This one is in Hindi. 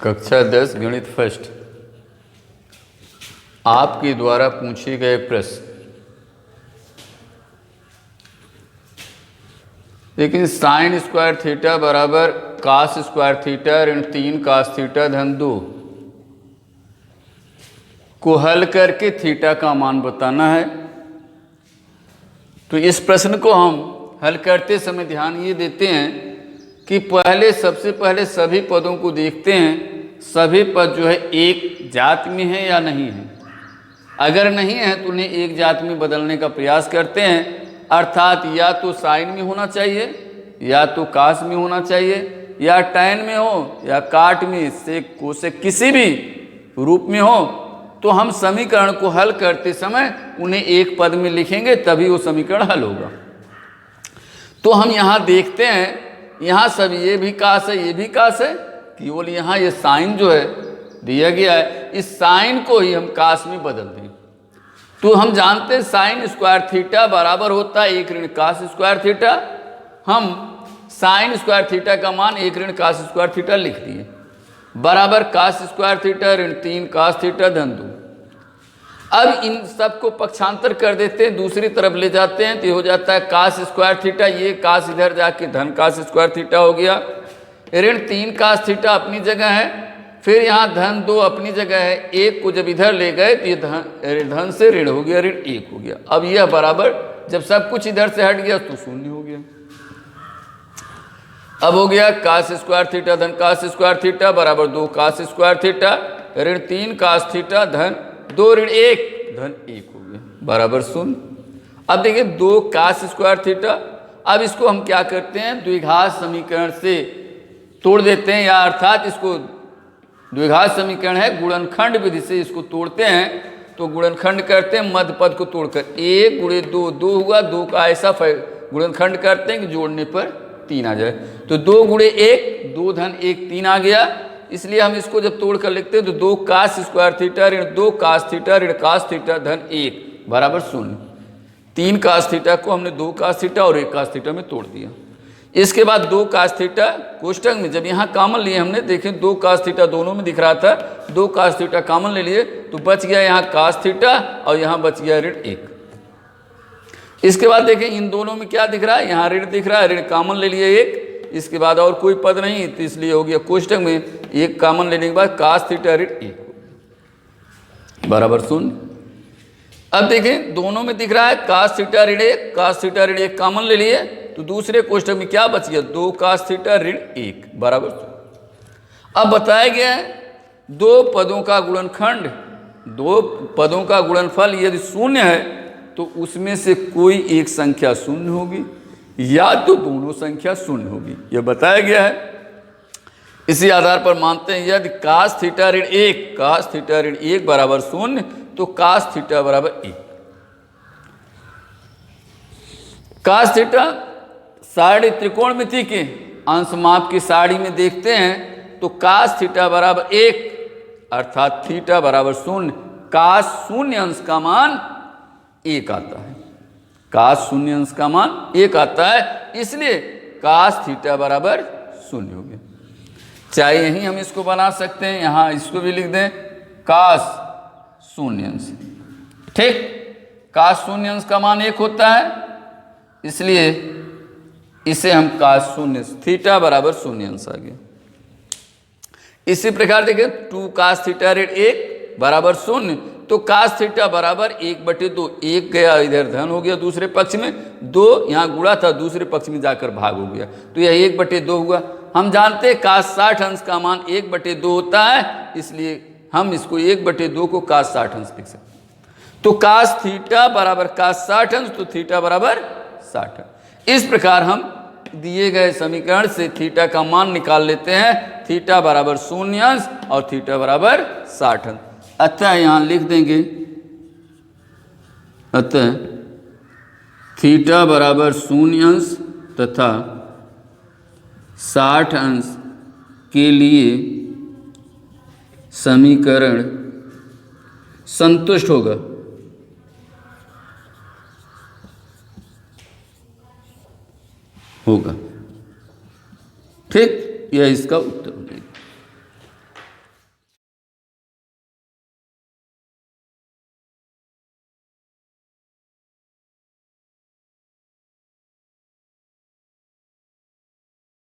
कक्षा 10 गणित फर्स्ट आपके द्वारा पूछे गए प्रश्न। लेकिन साइन स्क्वायर थीटा बराबर कास स्क्वायर थीटा ऋण 3 कास थीटा धन 2 को हल करके थीटा का मान बताना है। तो इस प्रश्न को हम हल करते समय ध्यान ये देते हैं कि सबसे पहले सभी पदों को देखते हैं, सभी पद जो है एक जात में है या नहीं है। अगर नहीं है तो उन्हें एक जात में बदलने का प्रयास करते हैं, अर्थात या तो साइन में होना चाहिए, या तो कास में होना चाहिए, या टैन में हो, या काट में, सेक कोसेक किसी भी रूप में हो। तो हम समीकरण को हल करते समय उन्हें एक पद में लिखेंगे, तभी वो समीकरण हल होगा। तो हम यहाँ देखते हैं, यहाँ सब ये भी कास है, ये भी कास है, केवल यहाँ ये साइन जो है दिया गया है, इस साइन को ही हम कास में बदल दें। तो हम जानते हैं साइन स्क्वायर थीटा बराबर होता है 1 ऋण कास स्क्वायर थीटा। हम साइन स्क्वायर थीटा का मान 1 ऋण कास स्क्वायर थीटा लिख दिए, बराबर कास स्क्वायर थीटा ऋण 3 कास थीटा धन 2। अब इन सब को पक्षांतर कर देते हैं, दूसरी तरफ ले जाते हैं, तो ये हो जाता है कास स्क्वायर थीटा, ये कास इधर जाके धन कास स्क्वायर थीटा हो गया। ऋण 3 कास थीटा अपनी जगह है, फिर यहाँ धन 2 अपनी जगह है। एक को जब इधर ले गए तो ये धन से ऋण हो गया, ऋण 1 हो गया। अब यह बराबर, जब सब कुछ इधर से हट गया तो शून्य हो गया। अब हो गया कास स्क्वायर थीटा धन कास स्क्वायर थीटा बराबर 2 कास स्क्वायर थीटा ऋण 3 कास थीटा धन 2 ऋण 1 धन 1 हो गया, बराबर शून्य। अब देखिए 2 कास स्क्वायर थीटा, अब इसको हम क्या करते हैं, द्विघात समीकरण से तोड़ देते हैं, या अर्थात इसको द्विघात समीकरण है, गुणनखंड विधि से इसको तोड़ते हैं। तो गुणनखंड करते हैं, मध्य पद को तोड़कर 1 गुणे 2 2 हुआ, 2 का ऐसा गुणनखंड करते हैं कि जोड़ने पर 3 आ जाए। तो 2 गुणे 1 2 धन 1 3 आ गया। इसलिए हम इसको जब तोड़कर लिखते हैं तो 2 कास स्क्वायर थीटा ऋण 2 कास थीटा ऋण कास थीटा धन 1 बराबर शून्य। 3 कास थीटा को हमने 2 कास थीटा और 1 कास थीटा में तोड़ दिया। इसके बाद 2 कास थीटा कोष्टक में जब यहाँ कॉमन लिए हमने, देखें 2 कास थीटा दोनों में दिख रहा था, 2 कास थीटा कॉमन ले लिए तो बच गया यहाँ कास थीटा और यहाँ बच गया ऋण 1। इसके बाद देखें इन दोनों में क्या दिख रहा है, यहाँ ऋण दिख रहा है, ऋण कॉमन ले लिए 1। इसके बाद और कोई पद नहीं, तो इसलिए हो गया कोष्टक में 1 कॉमन लेने के बाद कास थीटा ऋण 1 बराबर शून्य। अब देखें दोनों में दिख रहा है कास थीटा ऋण 1, कास थीटा ऋण 1 कॉमन ले लिए, तो दूसरे कोष्टक में क्या बच गया, 2 कास थीटा ऋण 1 बराबर शून्य। अब बताया गया है 2 पदों का गुणनखंड, 2 पदों का गुणनफल यदि शून्य है तो उसमें से कोई एक संख्या शून्य होगी, या तो दोनों संख्या शून्य होगी, यह बताया गया है। इसी आधार पर मानते हैं यदि कास थीटा ऋण 1 कास थीटा ऋण 1 बराबर शून्य, तो कास थीटा बराबर 1। कास थीटा सारणी त्रिकोणमिति के अंश माप की सारणी में देखते हैं तो कास थीटा बराबर 1 अर्थात थीटा बराबर शून्य, कास शून्य अंश का मान 1 आता है, कास शून्य अंश का मान 1 आता है, इसलिए कास थीटा बराबर शून्य हो गया। चाहे यहीं हम इसको बना सकते हैं, यहाँ इसको भी लिख दें कास शून्य अंश, ठीक। कास शून्य अंश का मान 1 होता है, इसलिए इसे हम कास शून्य थीटा बराबर शून्य अंश आ गया। इसी प्रकार देखें 2 कास थीटा ऋण 1 बराबर शून्य, तो कास थीटा बराबर 1/2, 1 गया इधर धन हो गया दूसरे पक्ष में, 2 यहाँ गुणा था दूसरे पक्ष में जाकर भाग हो गया, तो यह 1/2 हुआ। हम जानते हैं कास 60 अंश का मान 1/2 होता है, इसलिए हम इसको 1/2 को कास 60 अंश लिख सकते हैं। तो कास थीटा बराबर कास 60 अंश, तो थीटा बराबर 60 अंश। इस प्रकार हम दिए गए समीकरण से थीटा का मान निकाल लेते हैं, थीटा बराबर शून्य अंश और थीटा बराबर 60 अंश। अतः यहाँ लिख देंगे, अतः थीटा बराबर शून्य अंश तथा 60 अंश के लिए समीकरण संतुष्ट होगा, ठीक। यह इसका उत्तर हो जाएगा।